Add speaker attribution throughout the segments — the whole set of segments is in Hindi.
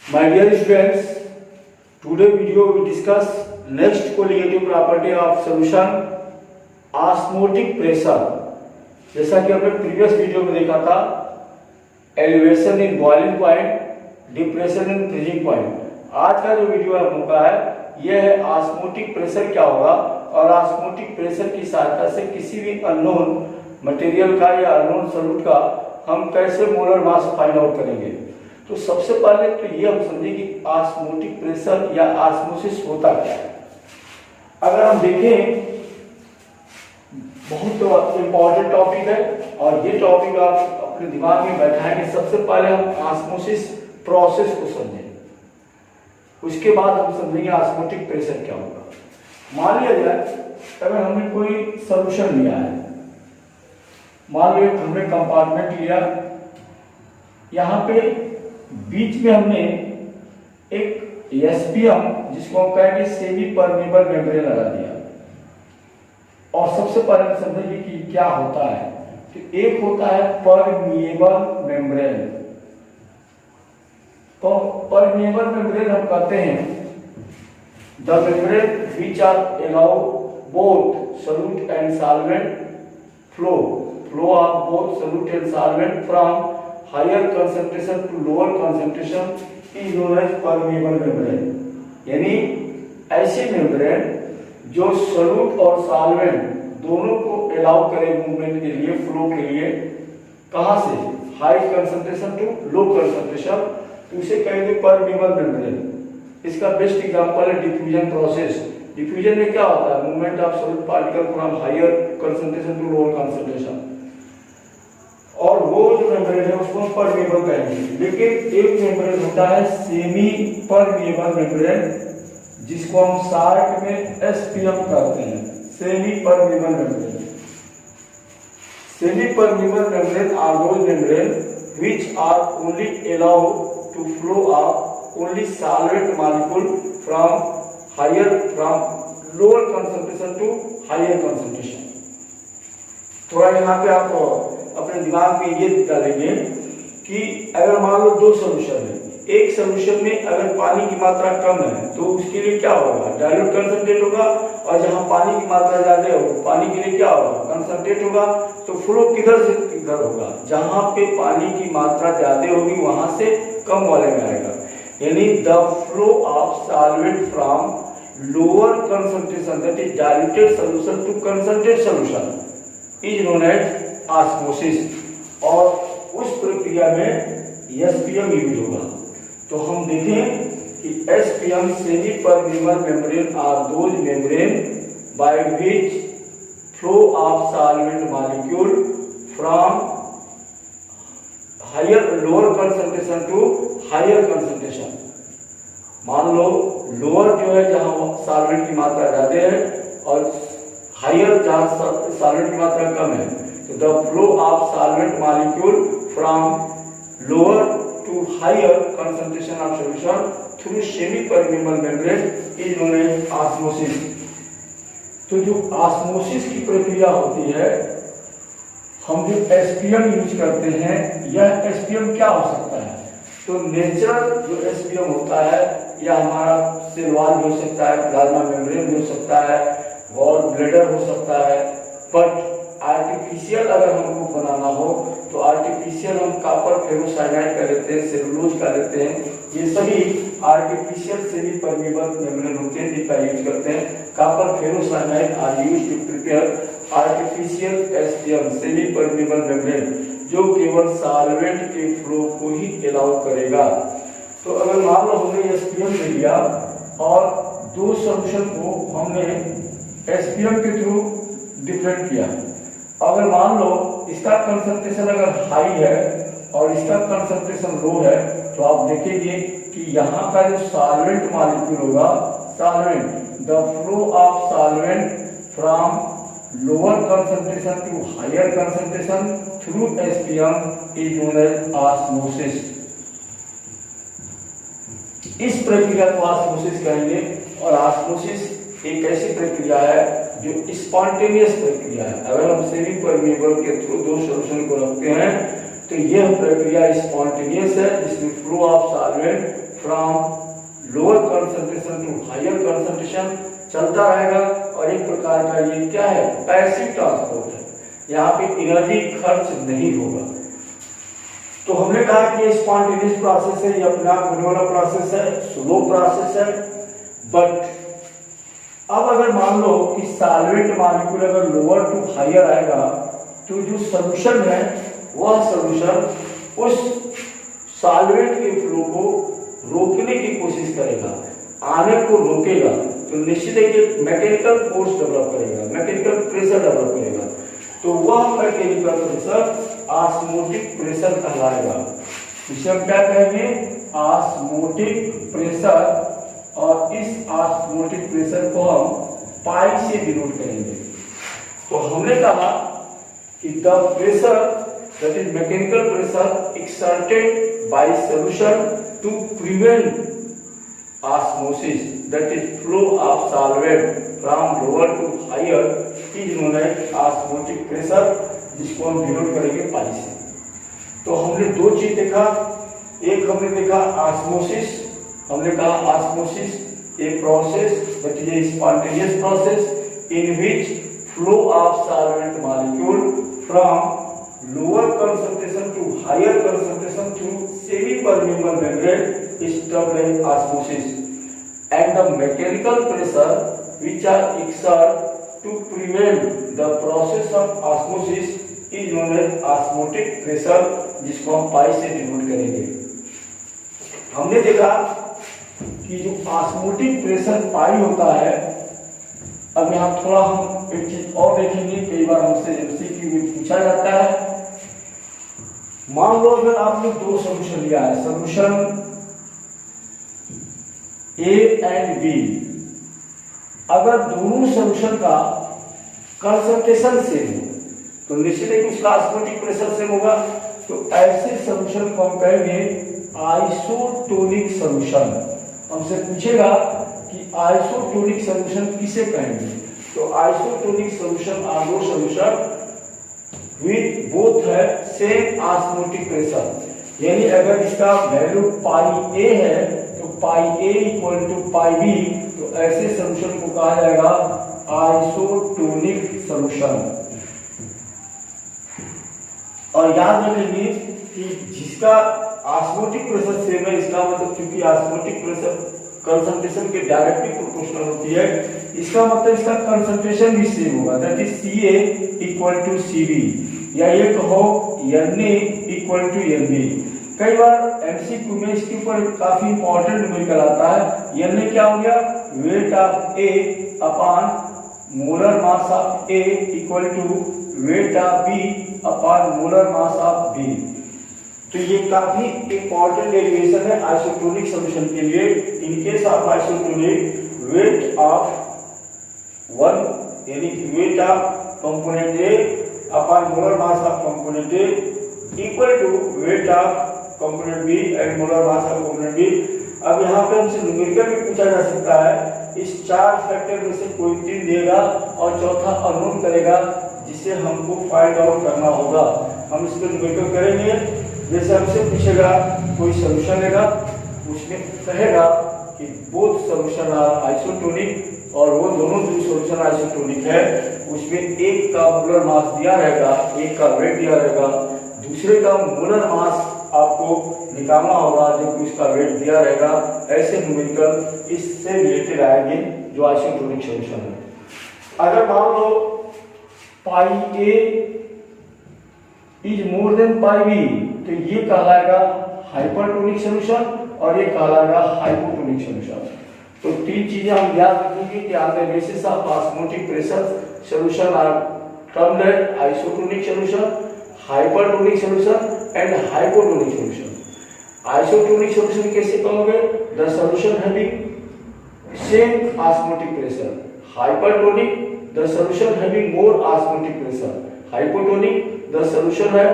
Speaker 1: My dear students, today video we discuss next colligative property of solution osmotic pressure। जैसा कि हमने प्रीवियस वीडियो में देखा था elevation in boiling point, depression in freezing point. आज का जो वीडियो हम का है यह है ऑस्मोटिक प्रेशर क्या होगा और ऑस्मोटिक प्रेशर की सहायता से किसी भी अननोन मटेरियल का या अननोन सॉल्यूट का हम कैसे मोलर मास फाइंड आउट करेंगे। तो सबसे पहले तो ये हम समझें कि ऑस्मोटिक प्रेशर या ऑस्मोसिस होता क्या है। अगर हम देखें बहुत इंपॉर्टेंट टॉपिक है और ये टॉपिक आप अपने दिमाग में बैठाएंगे। सबसे पहले हम ऑस्मोसिस प्रोसेस को समझें, उसके बाद हम समझेंगे ऑस्मोटिक प्रेशर क्या होगा। मान लिया जाए अगर हमने कोई सॉल्यूशन लिया है, मान लो हमने कंपार्टमेंट लिया, यहाँ पे बीच में हमने एक एसपीएम जिसको हम कहेंगे सेमी परमेबल मेम्ब्रेन लगा दिया। और सबसे पहले समझिए कि क्या होता है। तो एक होता है परमिएबल मेम्ब्रेन। तो परमिएबल मेम्ब्रेन हम कहते हैं the membrane which are allow both solute and solvent flow of both solute and solvent from higher concentration to lower concentration is known as permeable membrane। यानी ऐसे मेम्ब्रेन जो सॉल्यूट और सॉल्वेंट दोनों को अलाउ करे मूवमेंट के लिए, फ्लो के लिए, कहां से high concentration to low concentration, तो उसे कहेंगे परमेबल मेम्ब्रेन। इसका बेस्ट एग्जांपल है डिफ्यूजन प्रोसेस। डिफ्यूजन में क्या होता है, movement of solid particle from higher concentration to lower concentration, और वो जो मेम्ब्रेन है उसको हम परमेबल कहेंगे। लेकिन एक मेम्ब्रेन होता है सेमी परमेबल मेम्ब्रेन जिसको हम शार्ट में एसपीएम कहते हैं, semi permeable membrane. Semi permeable membrane are those membrane which are only allow to flow of only solvent molecule from lower concentration to higher concentration. थोड़ा यहाँ पे आप अपने दिमाग में ये डालेंगे कि अगर मान लो दो सॉल्यूशन है, एक सॉल्यूशन में अगर पानी की मात्रा कम है तो उसके लिए क्या होगा, डाइल्यूट कंसंट्रेट होगा, और जहां पानी की मात्रा ज्यादा है पानी के लिए क्या होगा, कंसंट्रेट होगा। तो फ्लो किधर से किधर होगा, जहां पे पानी की मात्रा ज्यादा होगी वहां से कम वाले में आएगा। यानी the flow of solvent from lower concentration that is diluted solution to concentrate solution is known as osmosis. और उस प्रक्रिया में एसपीएम यूज होगा। तो हम देखें कि SPM semi permeable membrane are those membrane by which flow of solvent molecule from higher lower concentration to higher concentration. मान लो लोअर जो है जहां सॉल्वेंट की मात्रा ज्यादा है और हायर जहां सॉल्वेंट की मात्रा कम है, तो the flow of solvent molecule from lower to higher concentration of solution through semi permeable membrane is known as osmosis. तो जो ऑस्मोसिस की प्रक्रिया होती है, हम जो एसपीएम यूज करते हैं, यह एसपीएम क्या हो सकता है, तो नेचुरल जो एसपीएम होता है या हमारा सेल वॉल भी हो सकता है, प्लाज्मा मेम्ब्रेन भी हो सकता है, गॉल ब्लैडर हो सकता है। बट आर्टिफिशियल अगर हमको बनाना हो तो आर्टिफिशियल हम कॉपर फेरोसाइनाइड का लेते हैं, सेलुलोज का लेते हैं। ये सभी आर्टिफिशियल सेमी परमेबल मेम्ब्रेन होते हैं जिनका यूज करते हैं। Copper ferrocyanide are used to prepare artificial SPM semi permeable membrane जो केवल सॉल्वेंट के फ्लो को ही अलाउ करेगा। तो अगर मान लो हमने एसपीएम ले लिया और दो सॉल्यूशन को हमने एसपीएम के थ्रू डिफरेंट किया, अगर मान लो इसका कंसंट्रेशन अगर हाई है और इसका कंसंट्रेशन लो है, तो आप देखेंगे कि यहाँ का जो सॉल्वेंट मॉलिक्यूल होगा, solvent, the flow of solvent from lower concentration to higher concentration through SPM is known as osmosis. इस प्रक्रिया को ऑस्मोसिस कहेंगे। और ऑस्मोसिस एक ऐसी प्रक्रिया है जो स्पॉन्टेनियस प्रक्रिया है। अगर हम सेमी परमेबल के थ्रू दो सॉल्यूशन को रखते हैं तो यह प्रक्रिया स्पॉन्टेनियस है, जिसमें flow of solvent from lower concentration to higher concentration चलता रहेगा। और एक प्रकार का ये क्या है, पैसिव ट्रांसपोर्ट है, यहाँ पे एनर्जी खर्च नहीं होगा। तो हमने कहा कि ये स्पॉन्टेनियस प्रोसेस है, ये अपने आप होने वाला प्रोसेस है, स्लो प्रोसेस है। बट अब अगर मान लो कि सॉल्वेंट मॉलिक्यूल अगर लोअर टू हायर आएगा, तो जो सॉल्यूशन है वह सॉल्यूशन उस सॉल्वेंट के फ्लो को रोकने की कोशिश करेगा, आने को रोकेगा। तो निश्चित है कि मैकेनिकल फोर्स डेवलप करेगा, मैकेनिकल प्रेशर डेवलप करेगा। तो वह मैकेनिकल प्रेशर ऑस्मोटिक प्रेशर कहलाएगा। इसे हम क्या कहेंगे, ऑस्मोटिक प्रेशर। और इस ऑस्मोटिक प्रेशर को हम पाई से डिनोट करेंगे। तो हमने कहा कि the pressure that is mechanical pressure exerted by solution to prevent osmosis, that is flow of solvent from lower to higher, is known as osmotic pressure, जिसको हम डिनोट करेंगे पाई से। तो हमने दो चीज देखा, एक हमने देखा ऑस्मोसिस, हमने कहा osmosis a process that is a spontaneous process in which flow of solvent molecule from lower concentration to higher concentration through semi permeable membrane is termed as osmosis, and the mechanical pressure which are exerted to prevent the process of osmosis is known as osmotic pressure, जिसको हम पाई से डिनोट करेंगे। हमने देखा कि जो ऑस्मोटिक प्रेशर पाई होता है, अब यहाँ थोड़ा हम एक चीज और देखेंगे, कई बार हमसे एमसीक्यू में पूछा जाता है। मान लो अगर आपने दो सॉल्यूशन लिया है, सॉल्यूशन ए एंड बी, अगर दोनों सॉल्यूशन का कंसंट्रेशन सेम हो तो निश्चित है कि उसका ऑस्मोटिक प्रेशर सेम होगा। तो ऐसे सॉल्यूशन को हम कहेंगे आइसोटोनिक सॉल्यूशन। हमसे पूछेगा कि आइसोटोनिक सॉल्यूशन किसे कहेंगे, तो आइसोटोनिक सॉल्यूशन आर दो सॉल्यूशन विद बोथ है सेम ऑस्मोटिक प्रेशर। यानी अगर इसका वैल्यू पाई ए है तो पाई ए इक्वल टू पाई बी, तो ऐसे सॉल्यूशन को कहा जाएगा आइसोटोनिक सॉल्यूशन। और याद रखेंगे कि जिसका ऑस्मोटिक प्रेशर सेम है, इसका मतलब क्योंकि ऑस्मोटिक प्रेशर कंसंट्रेशन के डायरेक्टली प्रोपोर्शनल होती है, इसका मतलब इसका कंसंट्रेशन भी सेम होगा, that is Ca equal to Cb, या ये कहो Na इक्वल टू Nb। कई बार एमसीक्यू में इसके ऊपर काफी इंपॉर्टेंट न्यूमेरिकल आता है। Na क्या हो गया, weight of A upon molar mass of A equal to weight of B upon molar mass of B। तो ये काफी इंपॉर्टेंट डेरिवेशन है आइसोटोनिक सॉल्यूशन के लिए। In case of isotonic, weight of one यानी weight of component A upon molar mass of component A equal to weight of component B and molar mass of component B। अब यहाँ पे हमसे न्यूमेरिकल भी पूछा जा सकता है, इस चार फैक्टर में से कोई तीन देगा और चौथा अननोन करेगा, जिसे हमको फाइंड आउट करना होगा। हम इस पर न्यूमेरिकल करेंगे। जैसे हमसे पूछेगा, कोई सॉल्यूशन लेगा, उसमें कहेगा कि बोथ सॉल्यूशन आर आइसोटोनिक, और वो दोनों जो सॉल्यूशन आइसोटोनिक है उसमें एक का मोलर मास दिया रहेगा, एक का वेट दिया रहेगा, दूसरे का मोलर मास आपको निकालना होगा जबकि उसका वेट दिया रहेगा। ऐसे न्यूमेरिकल इससे रिलेटेड आएंगे जो आइसोटोनिक सॉल्यूशन है। अगर मान लो pi A is more than pi B, तो ये कहलाएगा हाइपरटोनिक सॉल्यूशन और ये कहलाएगा हाइपोटोनिक सॉल्यूशन। तो तीन चीजें हम याद रखेंगे कि on the basis of osmotic pressure solution are termed as isotonic solution, hypertonic solution and hypotonic solution. Isotonic solution कैसे कहोगे, the solution having same osmotic pressure, hypertonic the solution having more osmotic pressure, hypotonic the solution है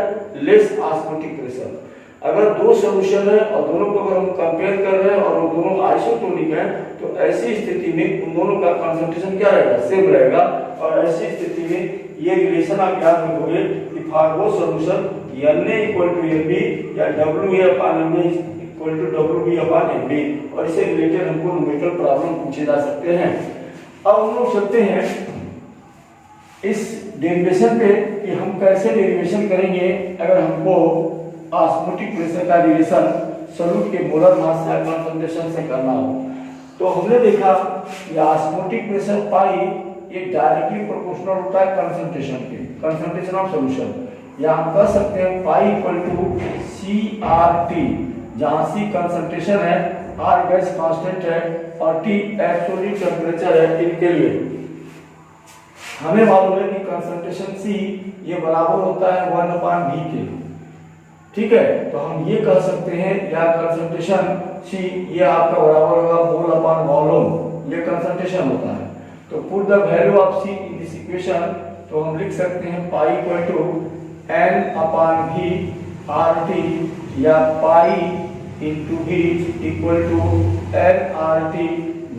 Speaker 1: लेस ऑस्मोटिक प्रेशर। अगर दो सॉल्यूशन है और दोनों को अगर हम कंपेयर कर रहे हैं और वो दोनों आइसोटोनिक हैं, तो ऐसी स्थिति में उन दोनों का कंसंट्रेशन क्या रहेगा, सेम रहेगा। और ऐसी स्थिति में ये रिलेशन आप याद रखोगे कि फॉर वो solution Na equal to Nb या WA/Ma इक्वल टू WB/Nb, और इससे रिलेटेड हमको न्यूमेरिकल प्रॉब्लम पूछे जा सकते हैं। अब हम लोग चलते हैं इस डेरिवेशन पे कि हम कैसे डेरिवेशन करेंगे अगर हमको ऑस्मोटिक प्रेशर का रिलेशन सॉल्यूट के मोलर मास या कंसंट्रेशन से करना हो। तो हमने देखा कि ऑस्मोटिक प्रेशर पाई ये डायरेक्टली प्रोपोर्शनल होता है कंसंट्रेशन के, कंसंट्रेशन ऑफ सॉल्यूशन, या हम कह सकते हैं पाई इक्वल टू CRT, जहां C कंसंट्रेशन है, R गैस कांस्टेंट है और T एब्सोल्यूट टेंपरेचर है इनके लिए। हमें मालूम है कि कंसंट्रेशन C ये बराबर होता है 1/V के, ठीक है। तो हम ये कह सकते हैं या कंसंट्रेशन C ये आपका बराबर होगा मोल/वॉल्यूम, ये कंसंट्रेशन होता है। तो put the value of C in this equation, तो हम लिख सकते हैं pi equal to N/V RT या pi into V equal to nRT,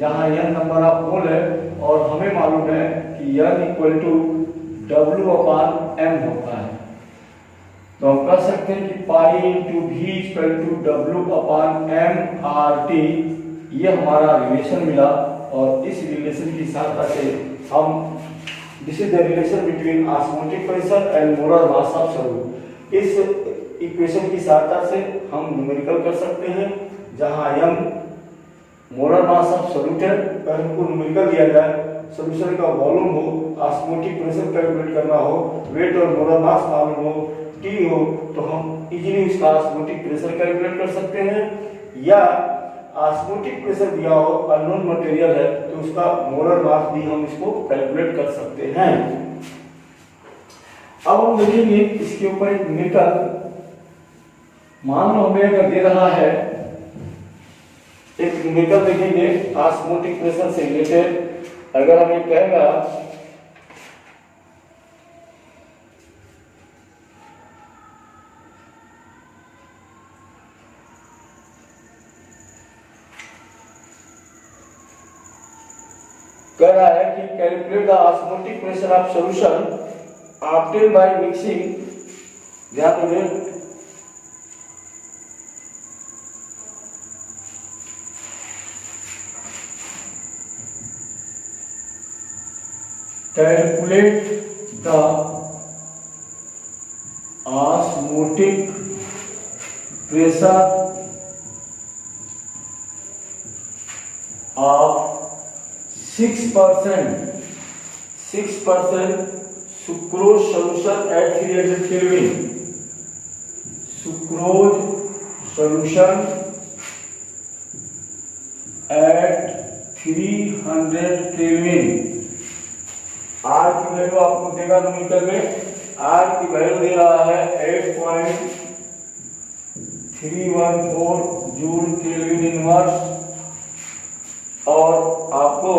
Speaker 1: जहां n नंबर ऑफ मोल है और हमें मालूम है कि n इक्वल टू W/M होता है। तो हम कह सकते हैं कि pi into V equal to W/M RT, ये हमारा रिलेशन मिला। और इस रिलेशन की सहायता से हम this is the relation between osmotic pressure and molar mass of solute, इस इक्वेशन की सहायता से हम न्यूमेरिकल कर सकते हैं, जहां m molar mass of solute है, अगर हमको न्यूमेरिकल दिया जाए सॉल्यूशन का वॉल्यूम हो, ऑस्मोटिक प्रेशर कैलकुलेट करना हो, वेट और मोलर मास मालूम हो, T हो, तो हम इजीली उसका ऑस्मोटिक प्रेशर कैलकुलेट कर सकते हैं। या ऑस्मोटिक प्रेशर दिया हो, अननोन मटेरियल है, तो उसका मोलर मास भी हम इसको कैलकुलेट कर सकते हैं। अब हम देखेंगे इसके ऊपर एक न्यूमेरिकल, मान लो हमें अगर दे रहा है एक न्यूमेरिकल देखेंगे ऑस्मोटिक प्रेशर से रिलेटेड। अगर हमें कहेगा कह रहा है कि calculate the osmotic pressure of solution obtain by mixing, ध्यान दें calculate the osmotic pressure of 6% sucrose solution at 300 kelvin, sucrose solution at 300 kelvin. R की वैल्यू आपको देगा न्यूमेरिकल में, आर की वैल्यू दे रहा है 8.314 जूल केल्विन इनवर्स, और आपको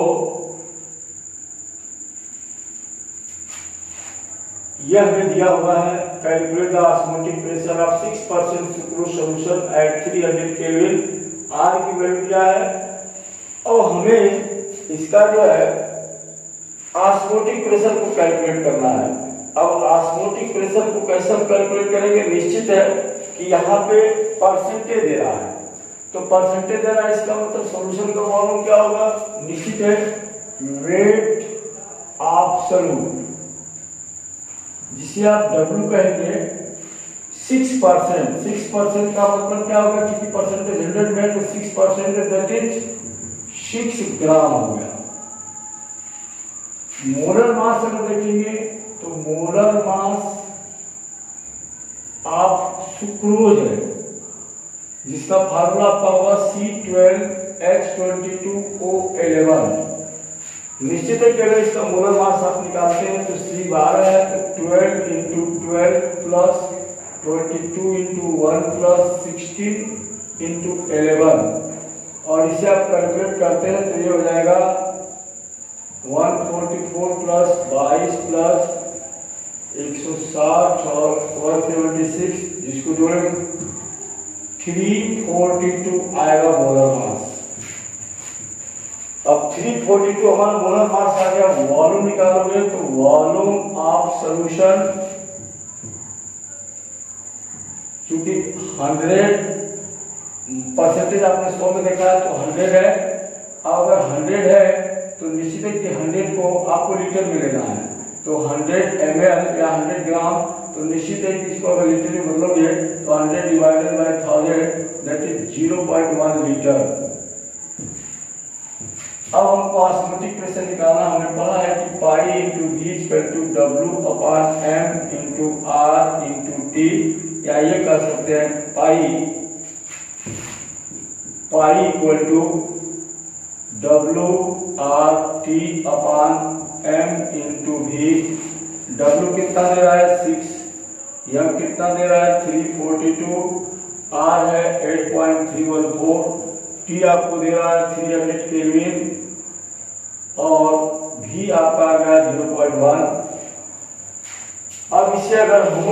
Speaker 1: यह भी दिया हुआ है calculate the osmotic pressure of 6% sucrose solution at 300 kelvin, R की वैल्यू दिया है। और हमें इसका जो है ऑस्मोटिक प्रेशर को कैलकुलेट करना है। अब ऑस्मोटिक प्रेशर को कैसे हम कैलकुलेट करेंगे, निश्चित है कि यहाँ पे परसेंटेज दे रहा है, तो परसेंटेज दे रहा है, इसका मतलब सॉल्यूशन का वॉल्यूम क्या होगा, निश्चित है वेट ऑफ सॉल्यूट, जिसे आप W कहेंगे 6%। 6% का मतलब क्या होगा, क्योंकि परसेंटेज 100 में, तो 6% दैट इज 6 ग्राम हो गया। मोलर मास अगर देखेंगे तो मोलर मास ऑफ सुक्रोज है, जिसका फार्मूला आपका होगा C12H22O11। निश्चित है कि अगर इसका मोलर मास आप निकालते हैं तो C 12 है, तो 12 × 12 प्लस 22 × 1 प्लस 16 × 11, और इसे आप कैलकुलेट करते हैं तो ये हो जाएगा 144 प्लस 22 प्लस 160 और 176, जिसको जोड़ेंगे 342 आएगा मोलर मास। अब 342 हमारा मोलर मास आ गया। वॉल्यूम निकालोगे तो वॉल्यूम ऑफ सॉल्यूशन, क्योंकि 100% आपने 100 में देखा है तो 100 है। अगर 100 है तो निश्चित है कि 100 को आपको लीटर में लेना है, तो 100 ml या 100 ग्राम, तो निश्चित है कि इसको अगर लीटर में बदलोगे तो 100 divided by 1000 that is 0.1 litre. अब हमको ऑस्मोटिक प्रेशर निकालना। हमने पढ़ा है कि pi into V equal to W upon M into R into T, या ये कह सकते हैं pi equal to W R T upon M into V. W कितना दे रहा है 6, एम कितना दे रहा है 342, आर है 8.314, टी आपको दे रहा है 300 केल्विन और भी आपका आ गया 0.1। अब इसे अगर हम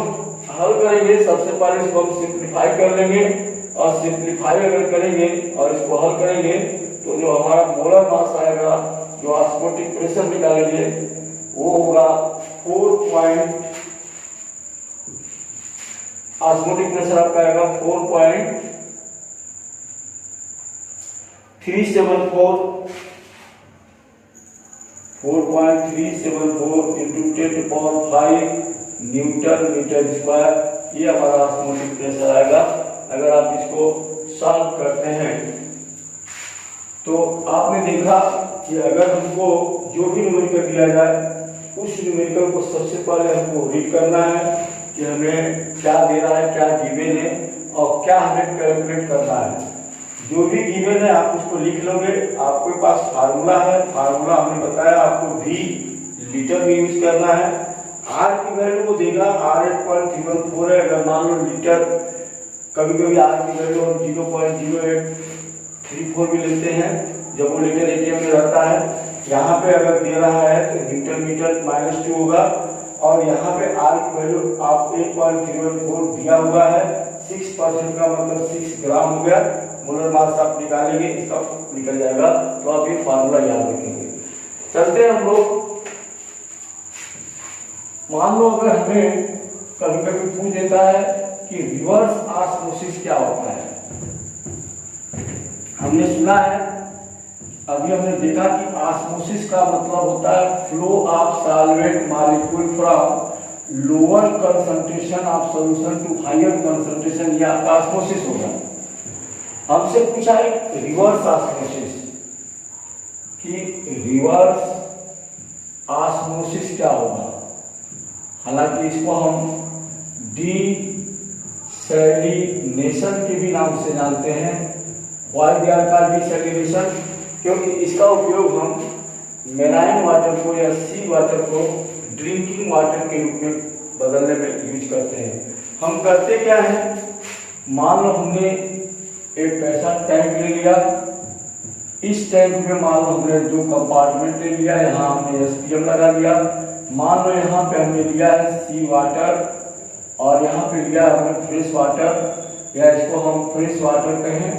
Speaker 1: हल करेंगे, सबसे पहले इसको हम सिंप्लीफाई कर लेंगे, और सिंप्लीफाई अगर करेंगे और इसको हल करेंगे तो जो हमारा मोलर मास आएगा, जो ऑस्मोटिक प्रेशर निकालेंगे वो होगा 4. ऑस्मोटिक प्रेशर आपका आएगा 4.374 इंटू 10⁵ न्यूटन मीटर स्क्वायर। ये हमारा ऑस्मोटिक प्रेशर आएगा अगर आप इसको सॉल्व करते हैं। तो आपने देखा कि अगर हमको जो भी न्यूमेरिकल दिया जाए उस न्यूमेरिकल को सबसे पहले हमको रीड करना है कि हमें क्या दे रहा है, क्या गिवन है और क्या हमें कैलकुलेट करना है। जो भी गिवन है आप उसको लिख लोगे। आपके पास फार्मूला है, फार्मूला हमने बताया आपको भी लीटर में यूज करना है। आर की वैल्यू को देगा, आर 8.314 है। अगर मान लो लीटर, कभी कभी आर की वैल्यू हम 0.0834 भी लेते हैं जब वो लीटर एटीएम में रहता है। यहाँ पे अगर दे रहा है तो न्यूटन मीटर -2 होगा, और यहाँ पे आर की वैल्यू आपको 8.314 दिया हुआ है। 6% का मतलब 6 ग्राम हो गया। मोलर मास आप निकालेंगे, इसका निकल जाएगा। तो आप ये फार्मूला याद रखेंगे। चलते हैं हम लोग। मान लो अगर हमें कभी कभी पूछ देता है कि रिवर्स ऑस्मोसिस क्या होता है। हमने सुना है, अभी हमने देखा कि ऑस्मोसिस का मतलब होता है flow of solvent molecule from lower concentration of solution to higher concentration, या ऑस्मोसिस होगा। हमसे पूछा है रिवर्स ऑस्मोसिस कि रिवर्स ऑस्मोसिस क्या होगा। हालांकि इसको हम डीसैलिनेशन के भी नाम से जानते हैं। Why they are called desalination, क्योंकि इसका उपयोग हम मेराइन वाटर को या सी वाटर को ड्रिंकिंग वाटर के रूप में बदलने में यूज करते हैं। हम करते क्या है, मान लो हमने एक ऐसा टैंक ले लिया, इस टैंक में मान लो हमने 2 कंपार्टमेंट ले लिया, यहाँ हमने एसपीएम लगा दिया। मान लो यहाँ पे हमने लिया है सी वाटर और यहाँ पे लिया हमने फ्रेश वाटर, या इसको हम फ्रेश वाटर कहें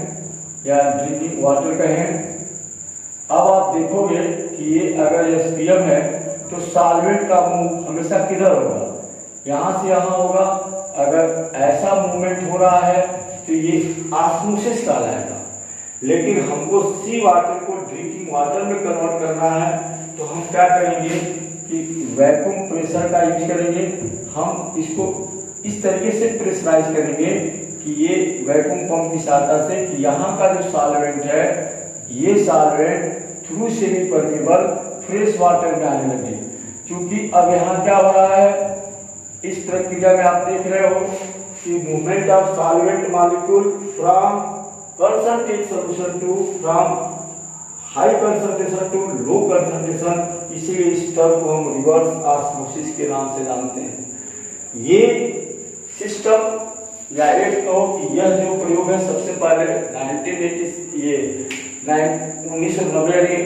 Speaker 1: या ड्रिंकिंग वाटर कहें। अब आप देखोगे कि ये अगर एसपीएम है तो सॉल्वेंट का मूव हमेशा किधर होगा, यहाँ से यहाँ होगा। अगर ऐसा मूवमेंट हो रहा है तो ये ऑस्मोसिस कहलाएगा। लेकिन हमको सी वाटर को ड्रिंकिंग वाटर में कन्वर्ट करना है, तो हम क्या करेंगे कि वैक्यूम प्रेशर का यूज करेंगे। हम इसको इस तरीके से प्रेशराइज करेंगे कि ये वैक्यूम पंप की सहायता से कि यहाँ का जो सॉल्वेंट है, ये solvent through semi permeable fresh water में आने लगे। क्योंकि अब यहाँ क्या हो रहा है, इस प्रक्रिया में आप देख रहे हो कि movement of solvent molecule from concentrated solution to from high concentration to low concentration, इसीलिए इस टर्म को हम रिवर्स ऑस्मोसिस के नाम से जानते हैं। ये सिस्टम या एक तो यह जो प्रयोग है सबसे पहले 1990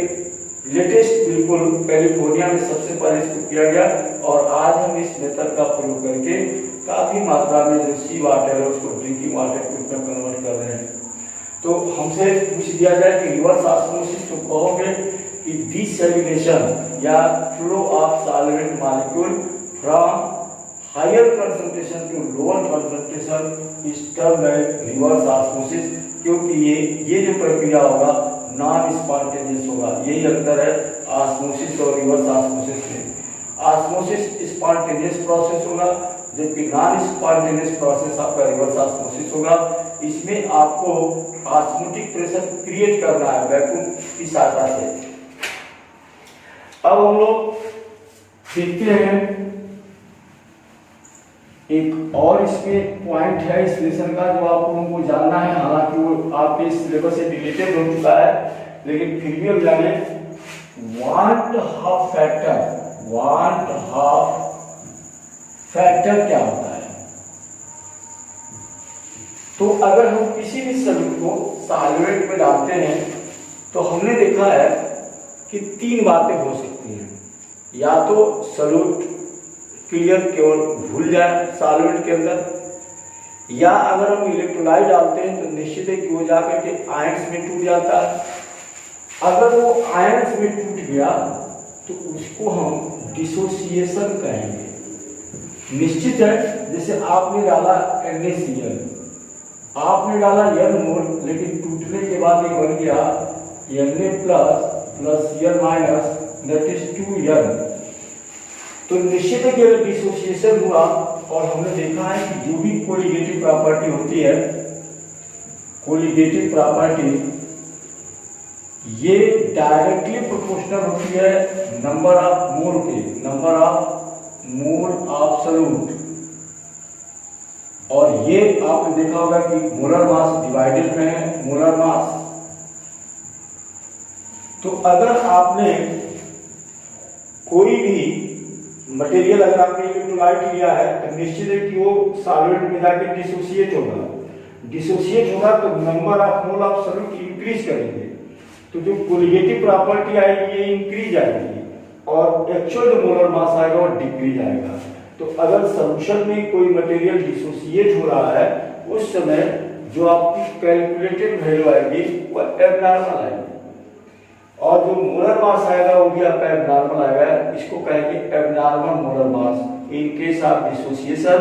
Speaker 1: लेटेस्ट बिल्कुल कैलिफोर्निया में सबसे पहले इसको किया गया, और आज हम इस मेथड का प्रयोग करके काफी मात्रा में जो सी वाटर है उसको ड्रिंकिंग वाटर के रूप में कन्वर्ट कर रहे हैं। तो हमसे पूछ दिया जाए कि रिवर्स ऑस्मोसिस तो कहोगे कि डिसैलिनेशन या flow of solvent molecule from higher concentration to lower concentration is termed as reverse osmosis, क्योंकि ये जो प्रक्रिया होगा नॉन स्पॉन्टेनियस होगा। यही अंतर है ऑस्मोसिस और रिवर्स ऑस्मोसिस में। ऑस्मोसिस स्पॉन्टेनियस प्रोसेस होगा, जबकि नॉन स्पॉन्टेनियस प्रोसेस आपका रिवर्स ऑस्मोसिस होगा। इसमें आपको ऑस्मोटिक प्रेशर क्रिएट करना है वैक्यूम की सहायता से। अब हम लोग देखते हैं एक और इसमें पॉइंट है इस लेसन का जो आप लोगों को जानना है, हालांकि वो आपके सिलेबस से रिलेटेड हो चुका है, लेकिन फिर भी हम जाने वांट हाफ फैक्टर क्या होता है। तो अगर हम किसी भी सॉल्यूट को सॉल्वेंट में डालते हैं तो हमने देखा है कि तीन बातें हो सकती हैं। या तो सॉल्यूट क्लियर केवल भूल जाए सॉल्वेंट के अंदर, या अगर हम इलेक्ट्रोलाइट डालते हैं तो निश्चित है कि वो जाकर के आयंस में टूट जाता है। अगर वो आयंस में टूट गया तो उसको हम डिसोसिएशन कहेंगे। निश्चित है, जैसे आपने डाला NaCl, आपने डाला N मोल, लेकिन टूटने के बाद ये बन गया Na plus Cl minus that is 2N। तो निश्चित है कि अगर डिसोसिएशन हुआ, और हमने देखा है कि जो भी कोलिगेटिव प्रॉपर्टी होती है, कोलिगेटिव प्रॉपर्टी ये डायरेक्टली प्रोपोर्शनल होती है नंबर ऑफ मोल के, number of mole of solute. और ये आपने देखा होगा कि मोलर मास डिवाइडेड में है मोलर मास। तो अगर आपने कोई भी मटेरियल, अगर आपने इलेक्ट्रोलाइट लिया है तो निश्चित है कि वो सॉल्वेंट में जाकर डिसोसिएट होगा। डिसोसिएट होगा तो number of mole of solute increase करेंगे, तो जो कोलिगेटिव प्रॉपर्टी आएगी ये इंक्रीज आएगी, और एक्चुअल जो मोलर मास आएगा वो डिक्रीज आएगा। तो अगर सॉल्यूशन में कोई मटेरियल डिसोसिएट हो रहा है, उस समय जो आपकी कैलकुलेटेड वैल्यू आएगी वो एबनॉर्मल आएगी, और जो मोलर मास आएगा वो भी आपका एबनॉर्मल आएगा। इसको कहेंगे abnormal molar mass. In case of dissociation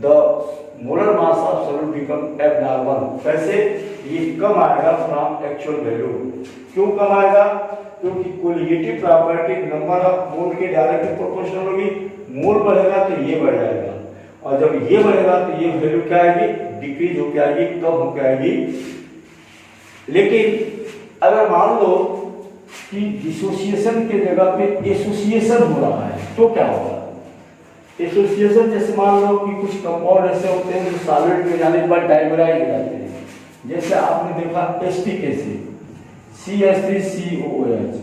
Speaker 1: the molar mass of solute become abnormal. कैसे? ये कम आएगा फ्रॉम एक्चुअल वैल्यू। क्यों कम आएगा? क्योंकि कोलिगेटिव प्रॉपर्टी नंबर ऑफ मोल के डायरेक्टली प्रोपोर्शनल होगी। मोल बढ़ेगा तो ये बढ़ जाएगा, और जब ये बढ़ेगा तो ये वैल्यू क्या आएगी? डिक्रीज होकर आएगी, कम होकर आएगी। लेकिन अगर मान लो कि डिसोसिएशन के जगह पे एसोसिएशन हो रहा है तो क्या होगा? एसोसिएशन जैसे मान लो कि कुछ कंपाउंड ऐसे होते हैं जो सॉल्वेंट में जाने के बाद डाइमराइज हो जाते हैं। जैसे आपने देखा एस्टिक एसिड CH3COOH,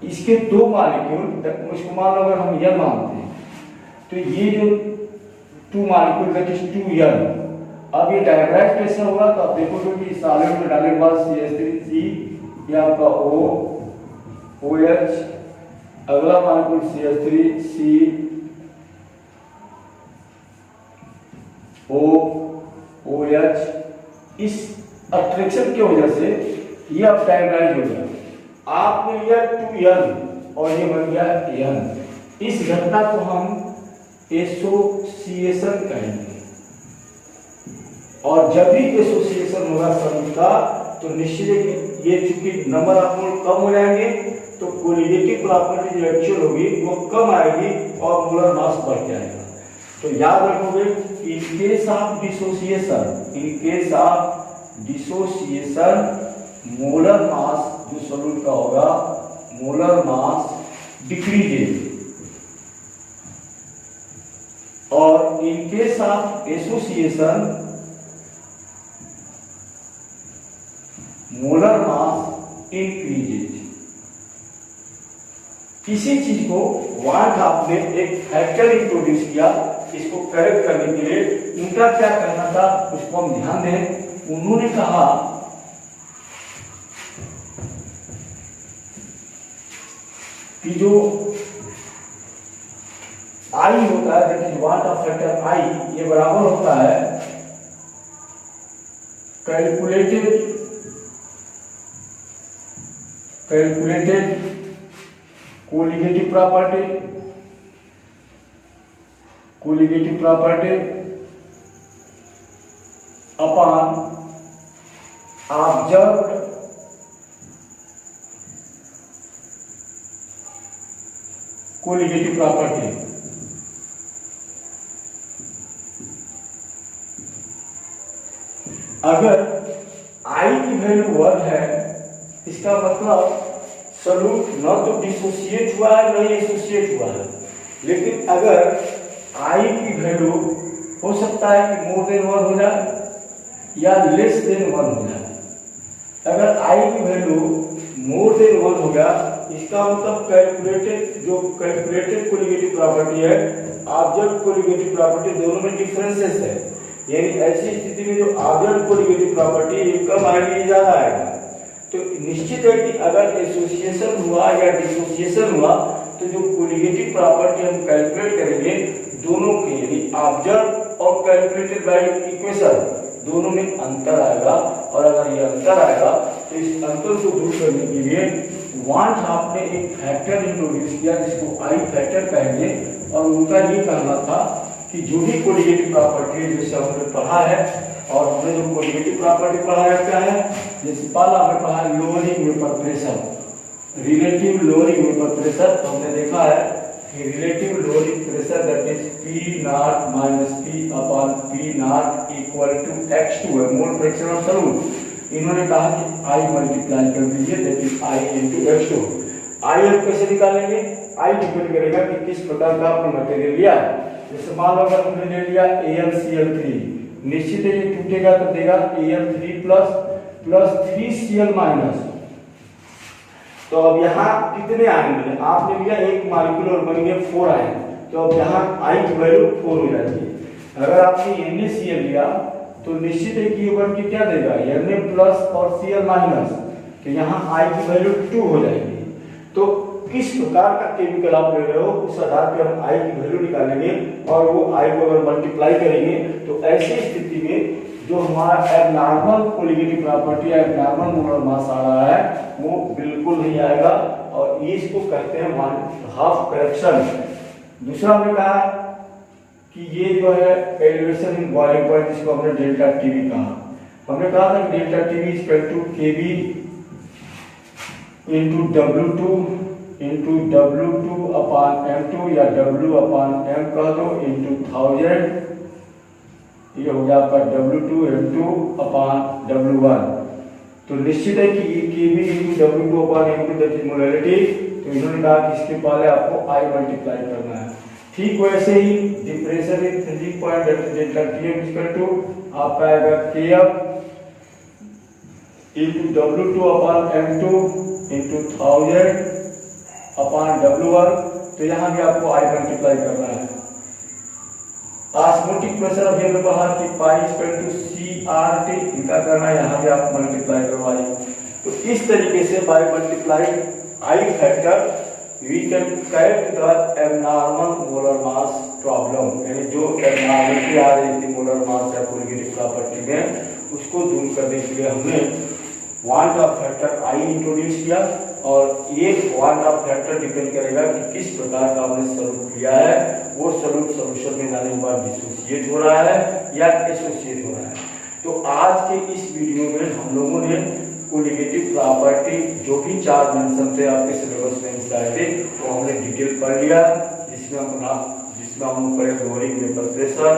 Speaker 1: इसके दो मॉलिक्यूल, उसको मान लो अगर हम N मानते हैं तो ये जो 2 मॉलिक्यूल दैट इज 2N, अब ये डाइमराइज कैसे होगा? तो आप देखोगे कि सॉल्वेंट में डालने के बाद CH3C या आपका OH, अगला मॉलिक्यूल CH3COOH, इस अट्रैक्शन की वजह से ये अब डाइमराइज हो गया। आपने लिया 2N और ये बन गया N। इस घटना को हम एसोसिएशन कहेंगे। और जब भी एसोसिएशन होगा सॉल्यूट का तो निश्चित है कि ये चूंकि नंबर ऑफ मोल कम हो जाएंगे तो कोलिगेटिव प्रॉपर्टी जो एक्चुअल होगी वो कम आएगी और मोलर मास बढ़ जाएगा। तो याद रखोगे इन case of dissociation molar mass जो सॉल्यूट का होगा, मोलर मास डिक्रीजेज, और इन case of association molar mass increases. इसी चीज को वाट आपने एक फैक्टर इंट्रोड्यूस किया, इसको करेक्ट करने के लिए उनका क्या करना था उसको हम ध्यान दें। उन्होंने कहा कि जो आई होता है, that is what of factor I, ये बराबर होता है calculated colligative property upon observed colligative property. अगर I की वैल्यू 1 है, इसका मतलब सॉल्यूट न तो डिसोसिएट हुआ है न ही एसोसिएट हुआ है। लेकिन अगर I की वैल्यू हो सकता है कि मोर देन 1 हो जाए या लेस देन 1 हो जाए। अगर I की वैल्यू मोर देन 1 हो गया, इसका मतलब कैलकुलेटेड कोलिगेटिव प्रॉपर्टी है, ऑब्जर्व कोलिगेटिव प्रॉपर्टी, दोनों में डिफरेंसेस है। यानी ऐसी स्थिति में जो ऑब्जर्व कोलिगेटिव प्रॉपर्टी ये कम आएगी, ज्यादा आएगा। तो निश्चित है कि अगर एसोसिएशन हुआ या डिसोसिएशन हुआ तो जो कोलिगेटिव प्रॉपर्टी हम कैलकुलेट करेंगे दोनों के, यानी ऑब्जर्व और कैलकुलेटेड बाय इक्वेशन, दोनों में अंतर आएगा। और अगर ये अंतर आएगा तो इस अंतर को दूर करने के लिए वांट आपने एक फैक्टर इंट्रोड्यूस किया जिसको आई फैक्टर कहेंगे। और उनका ये कहना था कि जो भी कोलिगेटिव प्रॉपर्टी है, जैसे हमने पढ़ा है, और हमने जो कोलिगेटिव प्रॉपर्टी पढ़ा है क्या है, जैसे पहला हमने पढ़ा lowering vapour pressure, relative lowering vapour pressure. तो हमने देखा है कि relative lowering pressure that is P naught minus P upon P naught equal to x2 है, मोल फ्रैक्शन ऑफ सॉल्यूट। इन्होंने कहा कि I मल्टीप्लाई कर दीजिए, that is I into x2। I हम कैसे निकालेंगे? I डिपेंड करेगा कि किस प्रकार का आपने मटेरियल लिया है। जैसे मान लो अगर हमने ले लिया AlCl3, निश्चित है ये टूटेगा तो देगा Al3 प्लस 3Cl माइनस। तो अब यहाँ कितने आएंगे? आपने लिया एक मॉलिक्यूल और बन गया 4 आए, तो अब यहाँ I की वैल्यू 4 हो जाती है। अगर आपने NaCl लिया तो निश्चित है कि ये बन के क्या देगा, Na प्लस और Cl माइनस, तो यहाँ I की वैल्यू 2 हो जाएगी। तो किस प्रकार का केमिकल आप ले रहे हो उस आधार पर हम I की वैल्यू निकालेंगे और वो I को अगर मल्टीप्लाई करेंगे तो ऐसी स्थिति में जो हमारा एबनॉर्मल कोलिगेटिव प्रॉपर्टी या एबनॉर्मल मोलर मास आ रहा है वो बिल्कुल नहीं आएगा। और इसको कहते हैं हाफ करेक्शन। दूसरा हमने कहा कि ये जो है एलिवेशन इन बॉइलिंग पॉइंट, जिसको हमने डेल्टा टीवी कहा। हमने कहा था कि delta TV equal to KB into W2 upon M2 या W अपॉन M कह दो इंटू 1000, ये हो गया आपका W2 M2 अपॉन W1। तो निश्चित है कि ये KB into W2 upon M2 that is molarity. तो इन्होंने कहा कि इसके पहले आपको I मल्टीप्लाई करना है। ठीक वैसे ही depression in freezing point that is delta Tm equal to आपका आएगा Kf into W2 upon M2 into 1000 upon W1। तो यहाँ भी आपको I मल्टीप्लाई करना है। ऑस्मोटिक प्रेशर अभी हमने पढ़ा कि पाई इक्वल टू CRT, इनका करना है, यहाँ भी आप मल्टीप्लाई करवाइए। तो इस तरीके से by multiply I factor we can cat the abnormal molar mass problem, यानी जो एबनॉर्मलिटी आ रही थी मोलर मास या कोलिगेटिव प्रॉपर्टी में, उसको दूर करने के लिए हमने want of factor I introduce किया। और ये वांट ऑफ फैक्टर डिपेंड करेगा कि किस प्रकार का आपने सॉल्यूट लिया है, वो सॉल्यूट सॉल्यूशन में जाने के बाद डिसोसिएट हो रहा है या एसोसिएट हो रहा है। तो आज के इस वीडियो में हम लोगों ने कोलिगेटिव प्रॉपर्टी जो भी 4 मेंशन थे आपके सिलेबस में इंस्लाइड थे वो हमने डिटेल पढ़ लिया, जिसमें हम पढ़े लोअरिंग वेपर प्रेशर,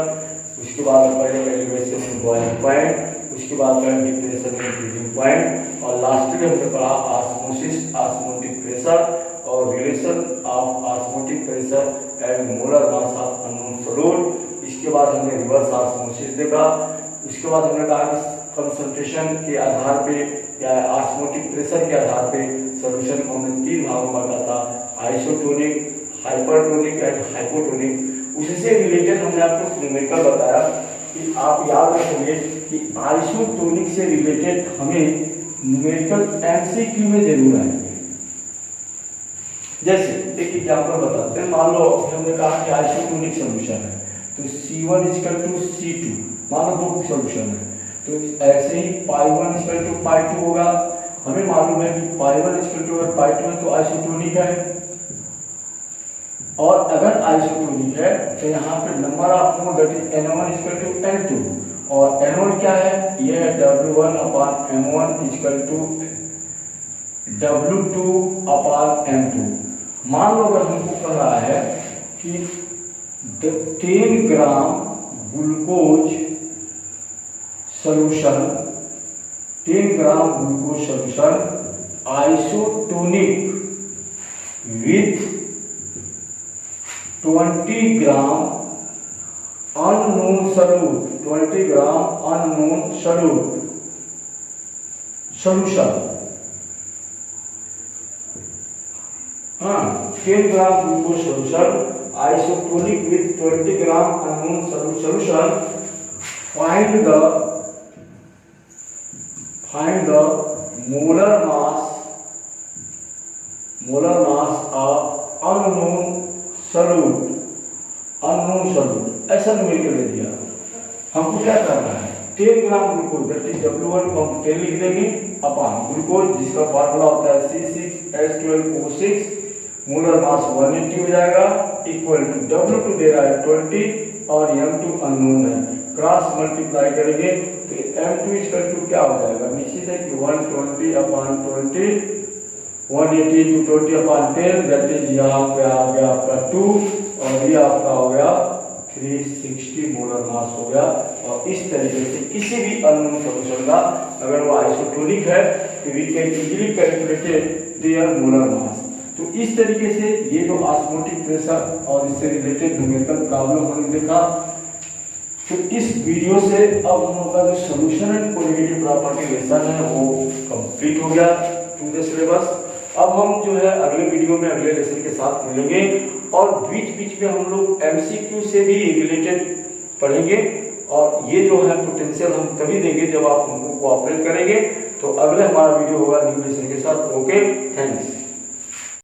Speaker 1: उसके बाद पढ़े एलिवेशन इन बॉइलिंग पॉइंट, उसके बाद पढ़े डिप्रेशन इन फ्रीजिंग पॉइंट, और लास्ट में हमने पढ़ा ऑस्मोसिस, ऑस्मोटिक प्रेशर और relation of osmotic pressure and molar mass of unknown solute. इसके बाद हमने रिवर्स ऑस्मोसिस देखा। उसके बाद हमने कहा कि कंसंट्रेशन के आधार पे या ऑस्मोटिक प्रेशर के आधार पे सॉल्यूशन को हमने 3 भागों में बांटा था, आइसोटोनिक, हाइपरटोनिक एंड हाइपोटोनिक। उससे रिलेटेड हमने आपको न्यूमेरिकल बताया कि आप याद रखेंगे कि आइसोटोनिक से रिलेटेड हमें न्यूमेरिकल MCQ में जरूर आएंगे। जैसे एक एग्जांपल बताते हैं, मान लो हमने कहा कि आइसोटोनिक सॉल्यूशन है तो C1 = C2, मान लो 2 सॉल्यूशन है, तो ऐसे ही π1 = π2 होगा। हमें मालूम है कि π1 = π2 है तो आइसोटोनिक है। और अगर आइसोटोनिक है तो यहाँ पे number of mole that is N1 equal to N2 और N1 क्या है, ये W1/M1 इक्वल टू W2/M2। मान लो अगर हमको कह रहा है कि 10 gram glucose solution, 10 gram glucose solution isotonic with 20 gram unknown solute, 20 gram unknown solution. हाँ, 10 gram glucose solution isotonic with 20 gram unknown solution, find the molar mass of unknown solute, ऐसा न्यूमेरिकल दे दिया। हमको क्या करना है, 10 gram glucose that is W1 को हम 10 लिख देंगे अपॉन ग्लूकोज जिसका फार्मूला होता है C6H12O6, मोलर मास 180 हो जाएगा इक्वल टू W2 दे रहा है 20 और M2 अननोन है, क्रॉस मल्टीप्लाई करेंगे तो M2 इक्वल टू क्या हो जाएगा, निश्चित है कि 120/20 180 to 20/10 दैट इज यहाँ पे आ गया आपका 2 और ये आपका हो गया 360 मोलर मास हो गया। और इस तरीके से किसी भी अननोन सॉल्यूशन का अगर वो आइसोटोनिक है तो we can easily calculate their molar mass. तो इस तरीके से ये जो ऑस्मोटिक प्रेशर और इससे रिलेटेड न्यूमेरिकल प्रॉब्लम हमने देखा। तो इस वीडियो से अब हम लोग का जो solution and colligative property lesson है वो कंप्लीट हो गया टू द सिलेबस। अब हम जो है अगले वीडियो में अगले लेसन के साथ मिलेंगे और बीच बीच में हम लोग MCQ से भी रिलेटेड पढ़ेंगे और ये जो है पोटेंशियल हम तभी देंगे जब आप हमको कोऑपरेट करेंगे। तो अगले हमारा वीडियो होगा न्यू लेसन के साथ। Okay, thanks.